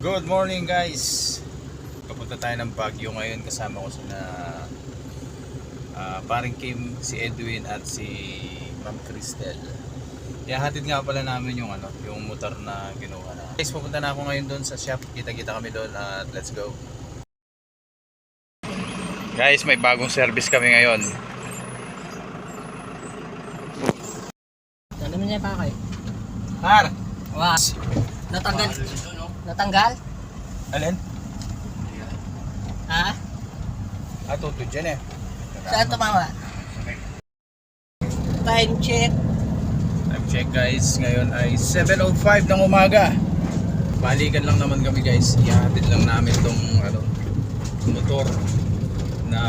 Good morning guys. Papunta tayo ng Baguio ngayon, kasama ko sina paring Kim, si Edwin at si Ma'am Cristel. Ihahatid nga pala namin yung yung motor na ginawa na. Guys, pupunta na ako ngayon doon sa shop. Kita-kita kami doon at let's go. Guys, may bagong service kami ngayon. Ano mo niya pa kayo? Par! Wow. Natanggal. Natanggal? Alin? Ha? Tutod dyan eh. Saan tumama? Time check. Time check guys. Ngayon ay 7:05 ng umaga. Balikan lang naman kami guys. Ihahatid lang namin tong motor na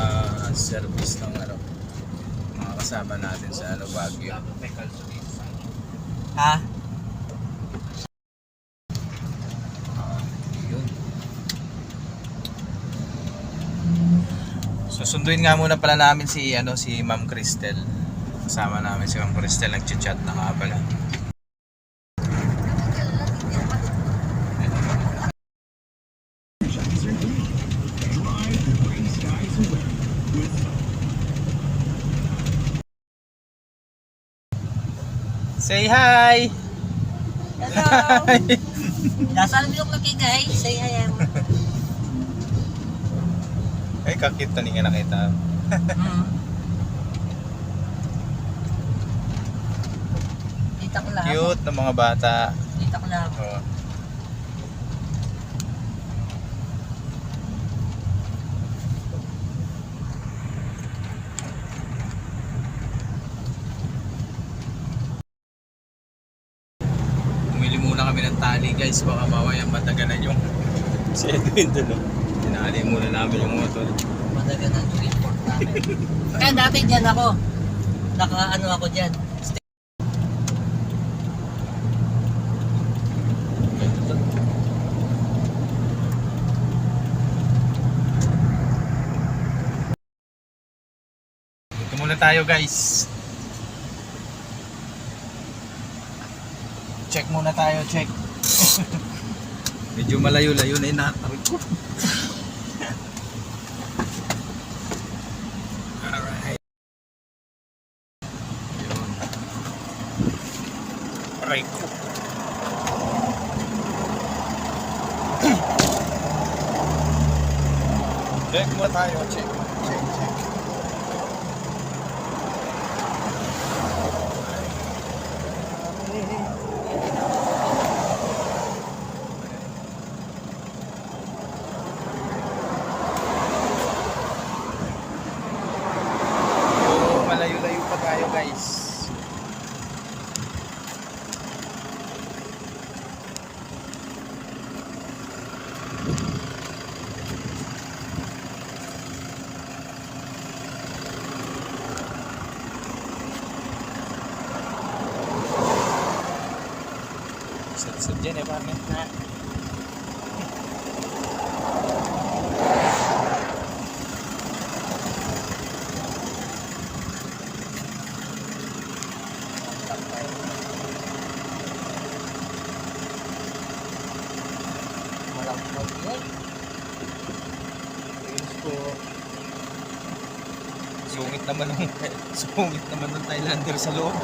service ng mga kasama natin sa Baguio. Ha? Yun. Susunduin nga muna pala namin si Ma'am Cristel. Kasama namin si Ma'am Cristel, nagchat-chat na nga pala. Say hi! Hello! Nasaan mo yung laki guys? Say hi. Ay, kakit na nga nakita. Kita ko lang. Cute ng mga bata. Kita ko lang. Oh. Bumili muna kami ng tali guys, baka mawayang matagalan yung si Edwin doon. Tinali muna namin yung motor. Madagan ang report namin. Kaya dati dyan ako. Naka-ano ako dyan. Dito muna tayo guys. Check muna tayo, check. Medyo malayo-layo na inatawid ko. Alright. Yun. Aray ko. Check muna tayo, check. Check. Malayo-layo pa tayo guys. Sad dyan eh, parang Malapot yun. sungit naman ng Thailander sa loob.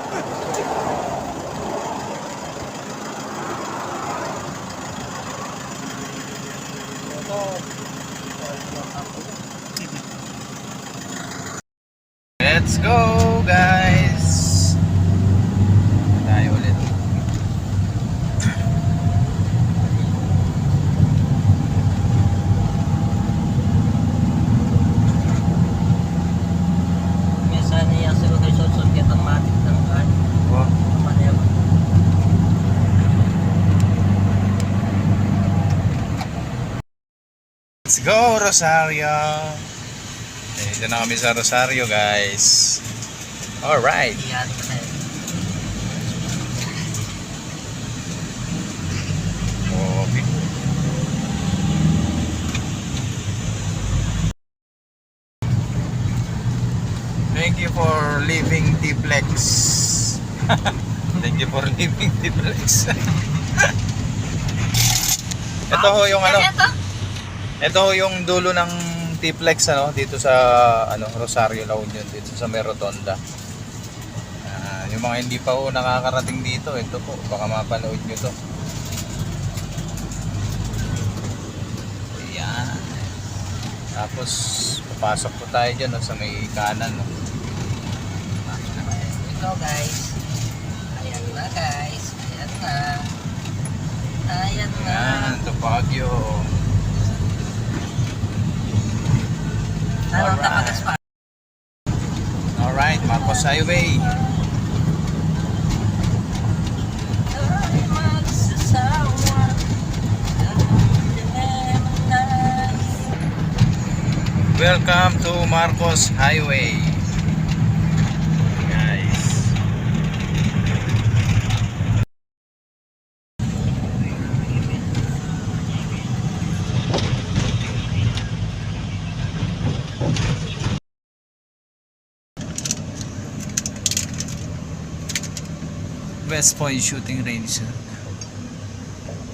Let's go guys. Tayo ulit. Minsan niya sa mga susod kita matik ng kan. Oh. Manaya ba? Let's go Rosario. Dito na kami sa Rosario guys. Alright. Iyan pa na yun. Okay. Thank you for leaving T-Flex. Thank you for leaving T-Flex. Ito ho yung ano, Ito. ito ho yung dulo ng T-Flex ano, dito sa ano, Rosario, La Union, dito sa may Rotonda. Yung mga hindi pa ho nakakarating dito, ito po, baka mapanood nyo to. Ayan. Tapos, papasok po tayo dyan no, sa may kanan. No? Ito guys. Ayan na guys. Ayan na. Ayan na. Ayan, ito Baguio. Anong tapagas pa? Alright, Marcos Highway. Welcome to Marcos Highway. Guys. West Point Shooting Range.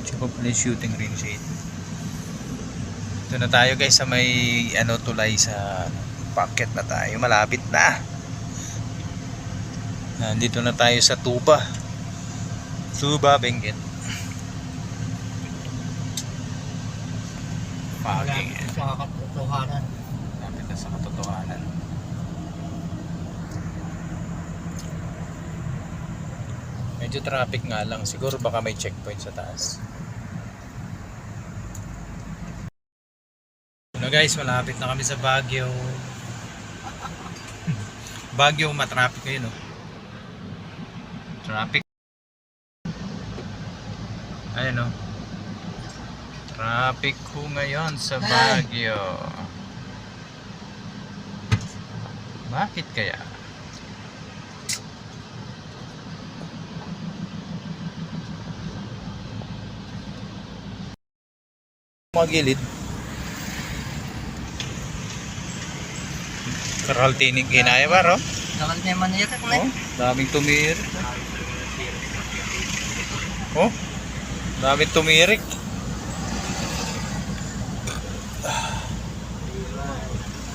Tsaka pala shooting range 8. Ito na tayo guys sa may ano, tulay sa pocket na tayo. Malapit na. Nandito na tayo sa Tuba. Tuba, Benguet. Paging. Sa katotohanan. Lapit na sa katotohanan. Medyo traffic nga lang. Siguro baka may checkpoint sa taas. Ano guys, malapit na kami sa Baguio. Baguio, matraffic ngayon, no? Traffic. Ayun, no? Traffic ko ngayon sa Baguio. Bakit kaya? Mga gilid. Karal tinig kinaya ba, ro? Nakal niya man niya kakne. Oh, daming tumirik. Oh, daming tumirik.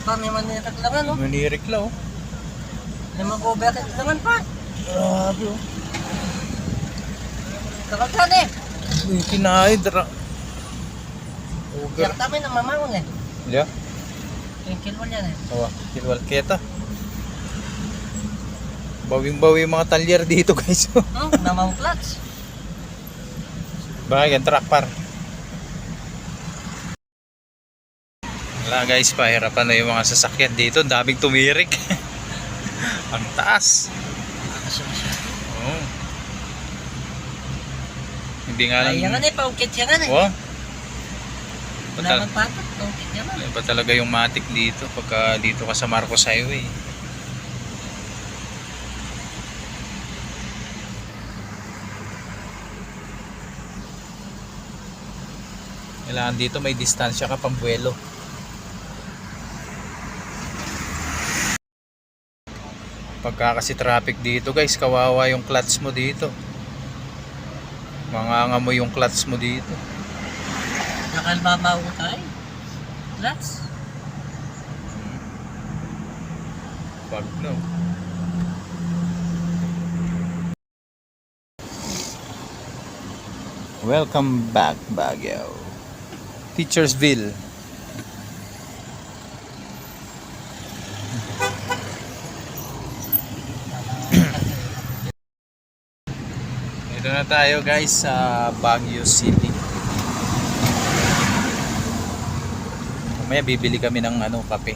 Paano naman niya kaklangan, no? Manirik lang, oh. Limang cover kaklangan pa. Grabe, oh. Kakagyan eh. Uy, kinaya, dra. Yang kami na mamahon eh. Yeah. Yung kilwal yan eh. Oh, kilwal keta. Bawing-bawi yung mga talyer dito, guys. Namang clutch. Baka yan, truck par. Wala guys, pahirapan na yung mga sasakyan dito. Daming tumirik. Ang taas. Oh. Hindi nga lang. Ay, yan nga eh. Paukit yan nga eh. Oh. Naman patot. Paukit yan nga. Iba talaga yung matik dito pagka dito ka sa Marcos Highway. Kailangan dito may distansya ka pang buwelo. Pagka kasi traffic dito guys, kawawa yung clutch mo dito. Manganga mo yung clutch mo dito. Nakalbabaw ko tayo. Clutch. Pag no. Welcome back, Baguio. Teachersville. Ito na tayo guys sa Baguio City. Mamaya bibili kami ng ano, kape.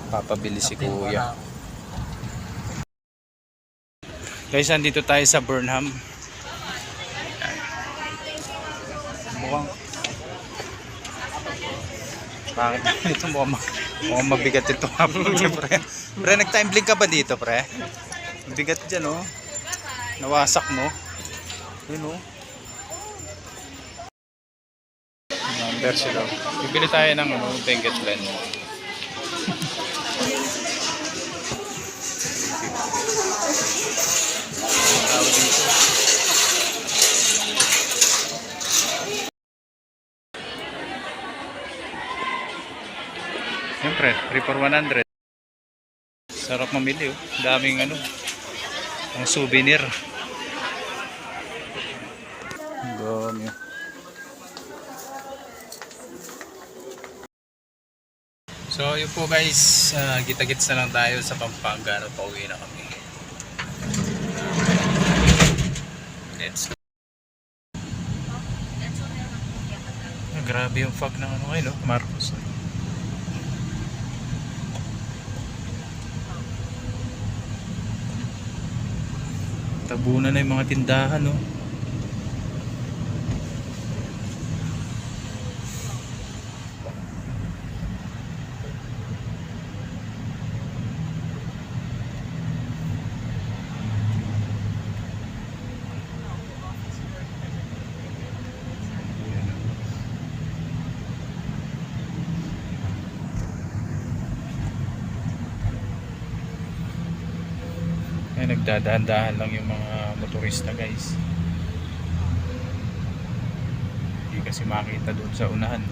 Papabili si Kuya. Guys, nandito tayo sa Burnham. Mukhang bakit? Ito mukhang mabigat ito. pre, nag-time blink ka ba dito, pre? Mabigat dyan, oh. Nawasak mo. Yun, oh. Number sila. Bibili tayo ng Benguet blend. Siyempre, 3 for 100. Sarap mamili oh. Daming ano, ang souvenir. Dami. So yun po guys, kita-gits na lang tayo sa Pampanga na pauwi na kami. Let's go. Grabe yung fog ng ano ngayon, no? Marcos. Tabunan na yung mga tindahan, no? Ay, nagdadaan-dahan lang yung mga motorista guys. Hindi kasi makita doon sa unahan.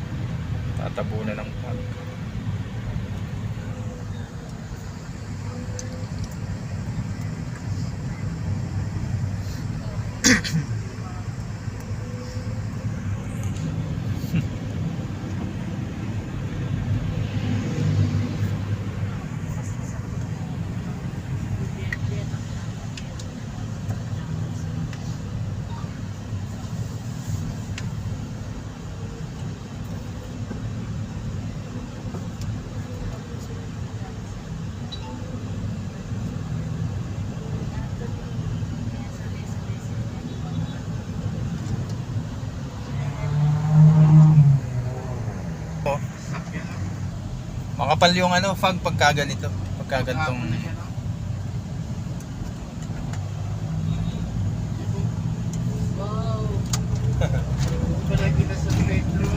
Tatabunan ng fog. Makapal yung ano, fog pagka ganito. Pagka ganitong Wow. Wala kita sa metro.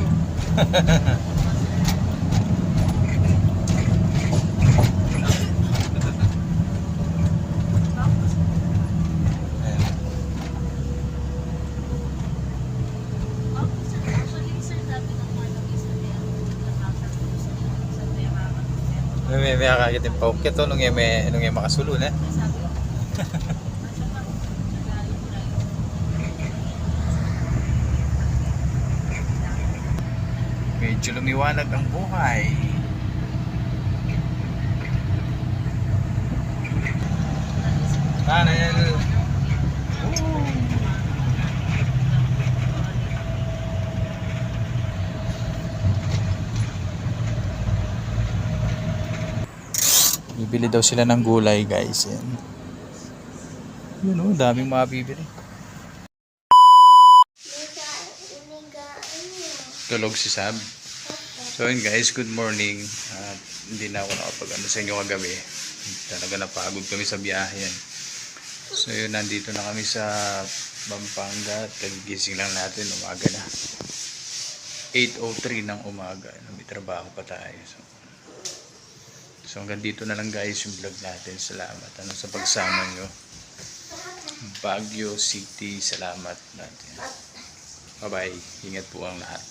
may akakit yung pauk ito nung yung makasulo na. Medyo lumiwanag ang buhay. Tunnel. Bibili daw sila ng gulay guys. Yan. Yun o, daming mabibili. Tulog si Sab. So yun guys, good morning. Hindi na ako nakapag-ano sa inyo kagabi. Talaga napagod kami sa biyahe yan. So yun, nandito na kami sa Pampanga at kagigising lang natin, umaga na. 8:03 ng umaga. May trabaho pa tayo. So hanggang dito na lang guys yung vlog natin. Salamat sa pagsama nyo. Baguio City, salamat natin. Bye bye. Ingat po ang lahat.